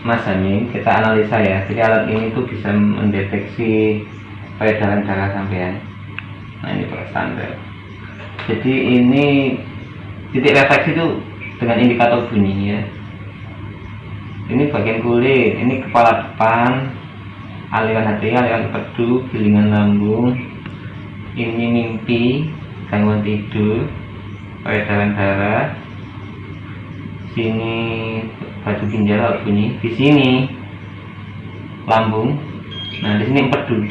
Mas Hani, kita analisa ya. Jadi alat ini tuh bisa mendeteksi peredaran darah sampean. Nah ini pakai standar. Jadi ini titik refleksi itu dengan indikator bunyi ya. Ini bagian kulit, ini kepala depan, aliran hati, aliran empedu, gilingan lambung. Ini mimpi, gangguan tidur, peredaran darah. Sini batu ginjal atau bunyi, di sini lambung. Nah di sini empedu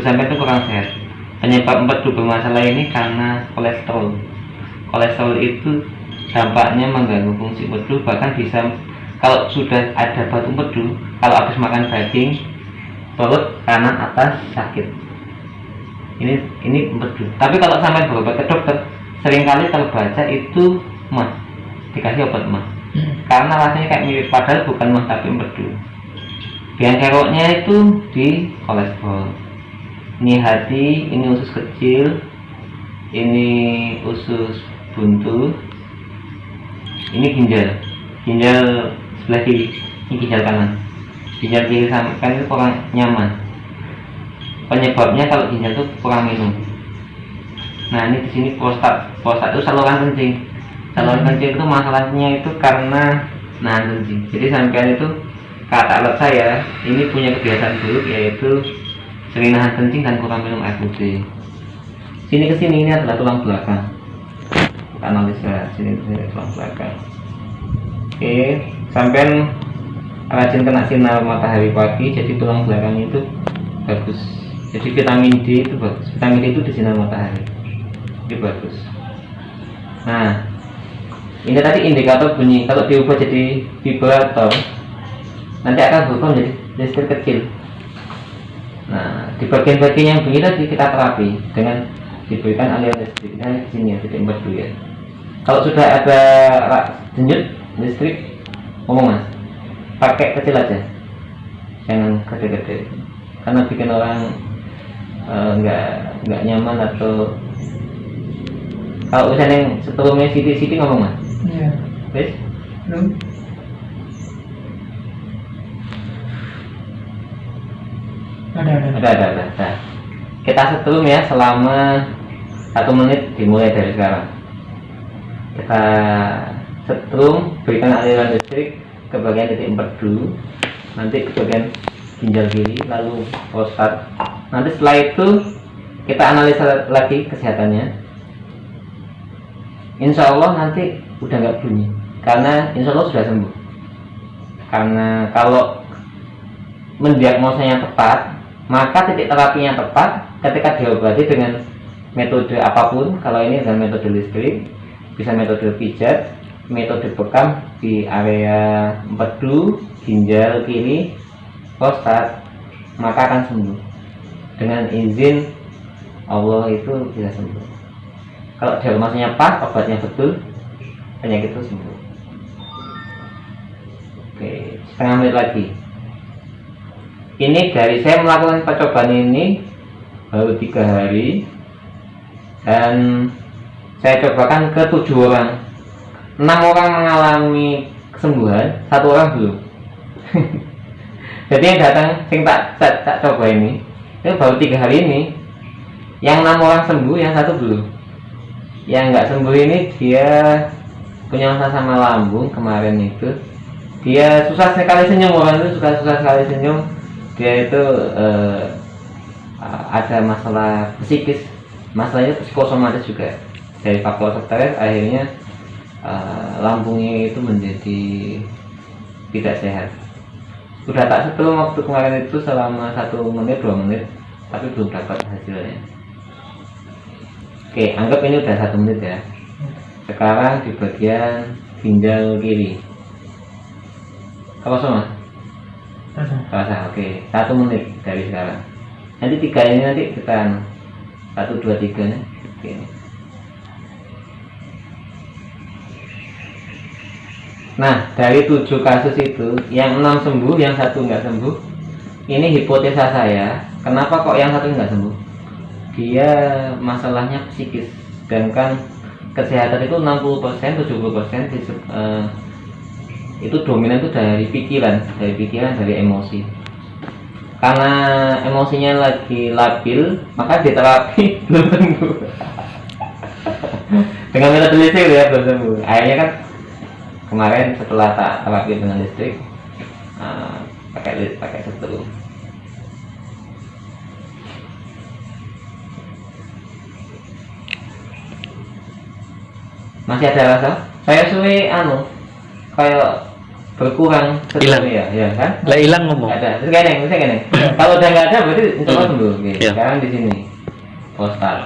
sampai itu kurang sehat. Penyebab empedu bermasalah ini karena kolesterol. Kolesterol itu dampaknya mengganggu fungsi empedu, bahkan bisa kalau sudah ada batu empedu, kalau habis makan daging, perut kanan atas sakit. Ini empedu. Tapi kalau sampai berobat ke dokter, seringkali terbaca itu mah dikasih obat mah, karena rasanya kayak mirip, padahal bukan mah tapi empedu. Biang keroknya itu di kolesterol. Ini hati, ini usus kecil, ini usus buntu, ini ginjal sebelah kiri, ini ginjal kanan. Ginjal kiri kan itu kurang nyaman. Penyebabnya kalau ginjal itu kurang minum. Nah ini di sini prostat itu saluran kencing. Saluran kencing itu masalahnya itu karena nahan kencing. Jadi sampean itu, kata alat saya, ini punya kebiasaan buruk, yaitu sering nahan kencing dan kurang minum air putih. Sini ke sini, ini adalah tulang belakang. Kita analisa sini tulang belakang. Oke, sampean rajin kena sinar matahari pagi, jadi tulang belakang itu bagus. Jadi vitamin D itu bagus. Vitamin D itu di sinar matahari, itu bagus. Nah ini tadi indikator bunyi. Kalau diubah jadi vibrator, nanti akan berubah menjadi listrik kecil. Nah di bagian-bagian yang bunyi tadi kita terapi dengan diberikan aliran listrik. Nah di sini ya, titik empedu ya. Kalau sudah ada denyut listrik, ngomong mas, pakai kecil aja, jangan gede-gede, karena bikin orang nggak nyaman. Atau kalau misalnya yang setelumnya siti ngomong mas. Iya. Wes? Belum. Ada. Nah, kita setrum ya selama 1 menit dimulai dari sekarang. Kita setrum, berikan aliran listrik ke bagian titik empedu, nanti ke bagian ginjal kiri, lalu prostat. Nanti setelah itu kita analisa lagi kesehatannya. Insya Allah nanti udah nggak bunyi, karena insya Allah sudah sembuh. Karena kalau mendiagnosanya tepat, maka titik terapinya tepat ketika diobati dengan metode apapun. Kalau ini dengan metode listrik, bisa metode pijat, metode bekam di area empedu, ginjal kiri, prostat, maka akan sembuh. Dengan izin Allah itu bisa sembuh. Kalau diagnosanya pas, obatnya betul, penyakit itu sembuh. Oke, setengah menit lagi. Ini dari saya melakukan percobaan ini baru 3 hari, dan saya cobakan ke 7 orang. 6 orang mengalami kesembuhan, 1 orang belum. Jadi yang datang sing tak coba ini baru 3 hari ini. Yang 6 orang sembuh, yang 1 belum. Yang nggak sembuh ini dia punya masalah sama lambung kemarin itu. Dia susah sekali senyum, orang itu susah sekali senyum. Dia itu ada masalah psikis, masalahnya psikosomatis juga. Dari faktor stres akhirnya lambungnya itu menjadi tidak sehat. Sudah tak setrum waktu kemarin itu selama 1 menit 2 menit, tapi belum dapat hasilnya. Oke, anggap ini udah 1 menit ya. Sekarang di bagian ginjal kiri. Apa sama? Rasa. Oke, 1 menit dari sekarang. Nanti 3 ini nanti kita 1, 2, 3 nih. Oke. Nah, dari 7 kasus itu, yang 6 sembuh, yang 1 nggak sembuh. Ini hipotesa saya. Kenapa kok yang 1 nggak sembuh? Dia masalahnya psikis. Sedangkan kesehatan itu 60%, 70% itu dominan itu dari pikiran, dari emosi. Karena emosinya lagi labil, maka diterapi belum sembuh. Dengan metode listrik ya belum sembuh. Akhirnya kan kemarin setelah tak terapi dengan listrik, pakai setrum. Masih ada rasa? Saya suwe kayak berkurang hilang ya kan? Lah hilang ngomong. Ada. Terus gini. Kalau udah nggak ada berarti insya Allah sembuh. Oke. Ya. Sekarang di sini. Prostat.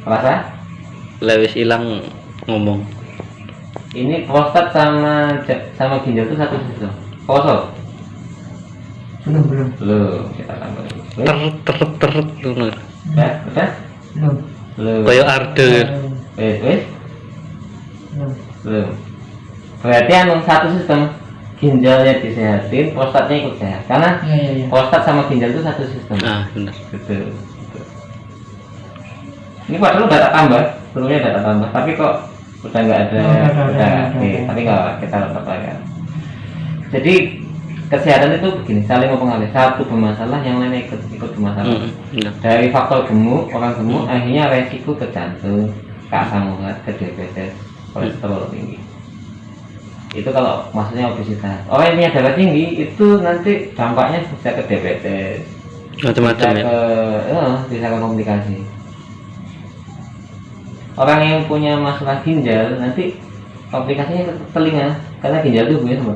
Rasa? Lewis hilang ngomong. Ini prostat sama ginjal itu satu sistem. Kosong. Belum. Kita tambah. Teret ngono. Ya, udah? Belum. Kayak arde. Wes. Belum. Berarti satu sistem, ginjalnya disehatin, prostatnya ikut sehat. Karena Iya. prostat sama ginjal itu satu sistem. Benar. Betul. Ini padahal udah tak tambah, sebelumnya udah tak tambah, tapi kok udah nggak ada, tapi nggak apa, kita tetap aja. Jadi kesehatan itu begini, saling mempengaruhi. Satu bermasalah, yang lainnya ikut bermasalah. Dari faktor gemuk, orang gemuk, akhirnya resiko ke jantung, ke asam urat, ke diabetes, kolesterol tinggi. Itu kalau maksudnya obesitas. Orang yang punya darah tinggi itu nanti dampaknya bisa ke diabetes, Macam-macam ya. bisa ke komplikasi. Orang yang punya masalah ginjal nanti komplikasinya ke telinga, karena ginjal itu hubungannya sama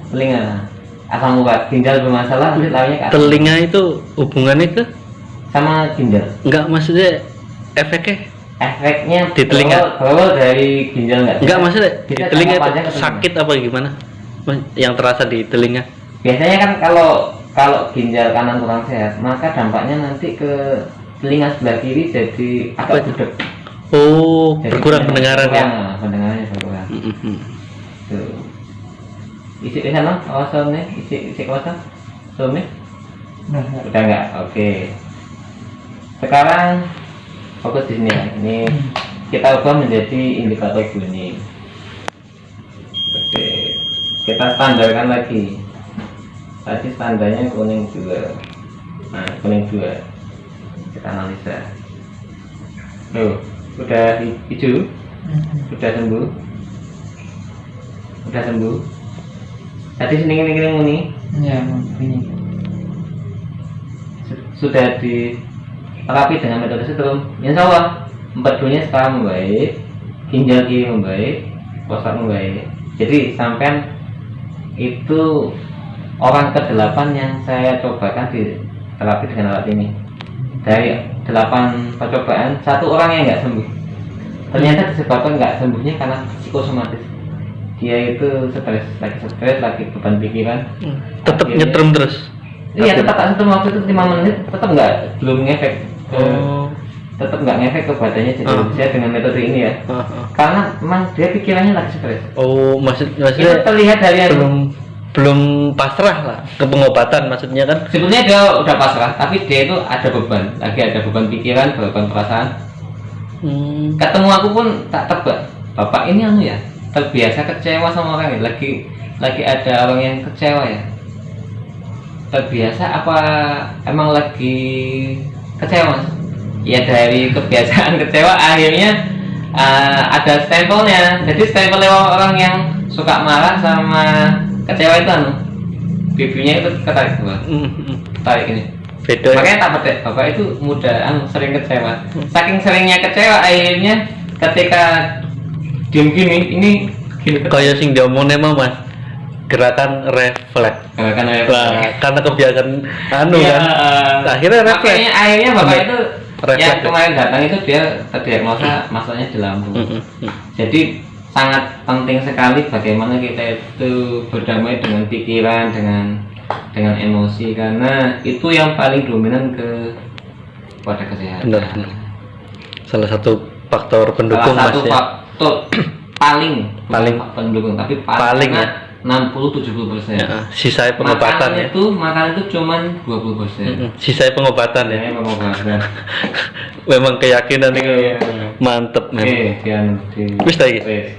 telinga. Asam urat, ginjal bermasalah nanti larinya ke asam. Telinga itu hubungannya ke Sama ginjal. enggak, maksudnya efeknya Di telinga. Berawal dari ginjal enggak maksudnya di Bisa telinga jangka itu panjang ke telinga. sakit apa gimana yang terasa di telinga? Biasanya kan kalau ginjal kanan kurang sehat, maka dampaknya nanti ke telinga sebelah kiri jadi agak budek. Jadi Berkurang pendengaran ya. Pendengarannya berkurang. Tuh. Isi di sana, awasannya, isi kawasan, suami. Udah enggak? Oke. Sekarang fokus di sini ya. Ini kita ubah menjadi indikator kuning. Oke. Kita standarkan lagi. Tadi standarnya kuning 2. Nah, kuning 2. Kita analisa. Loh, udah hijau? Udah sembuh? Tadi sini Ya, ini. sudah diterapi dengan metode setrum. Insya Allah 42-nya sekarang membaik, ginjal kiri membaik, prostat membaik. Jadi sampean itu orang ke-8 yang saya cobakan di terapi dengan alat ini. Dari 8 percobaan, 1 orang yang nggak sembuh. Ternyata disebabkan nggak sembuhnya karena psikosomatis. Dia itu stres, lagi beban pikiran. Tetap Akhirnya- nyetrum terus. Iya, tetap tak sentuh waktu itu 5 menit, tetap belum ngefek. Tetap nggak ngefek ke badannya, jadi saya dengan metode ini ya. Karena memang dia pikirannya lagi stres. Maksudnya Itu terlihat dari belum pasrah lah ke pengobatan, maksudnya kan. sebetulnya dia udah pasrah, tapi dia itu ada beban, ada beban pikiran, beban perasaan. Ketemu aku pun tak tebak, bapak ini ya terbiasa kecewa sama orang ya, lagi ada orang yang kecewa ya. Terbiasa apa emang lagi kecewa Mas? Ya dari kebiasaan kecewa akhirnya ada stempelnya. Jadi stempel orang yang suka marah sama kecewa itu bibirnya itu ketarik ke bawah. Tarik ini. Beda. Makanya tak beda, bapak itu mudah sering kecewa. Saking seringnya kecewa akhirnya ketika diem gini, ini gini Kayak sing diomongnya Mas, gerakan refleks. Karena kebiasaan Iya, kan. Akhirnya refleks. akhirnya bapak itu Refleks. yang kemarin datang itu dia terdiagnosa masalahnya di lambung. Jadi sangat penting sekali bagaimana kita itu berdamai dengan pikiran, dengan emosi, karena itu yang paling dominan pada kesehatan. Benar. Salah satu faktor pendukung Salah satu Mas ya. faktor paling faktor pendukung, tapi Paling ya. 60-70%. Ya, sisanya pengobatan ya. Makan itu cuman 20%. Sisanya pengobatan ya. Ya, pengobatan. Memang keyakinan itu Iya. mantep memang. Oke, Wis ta iki? Wis.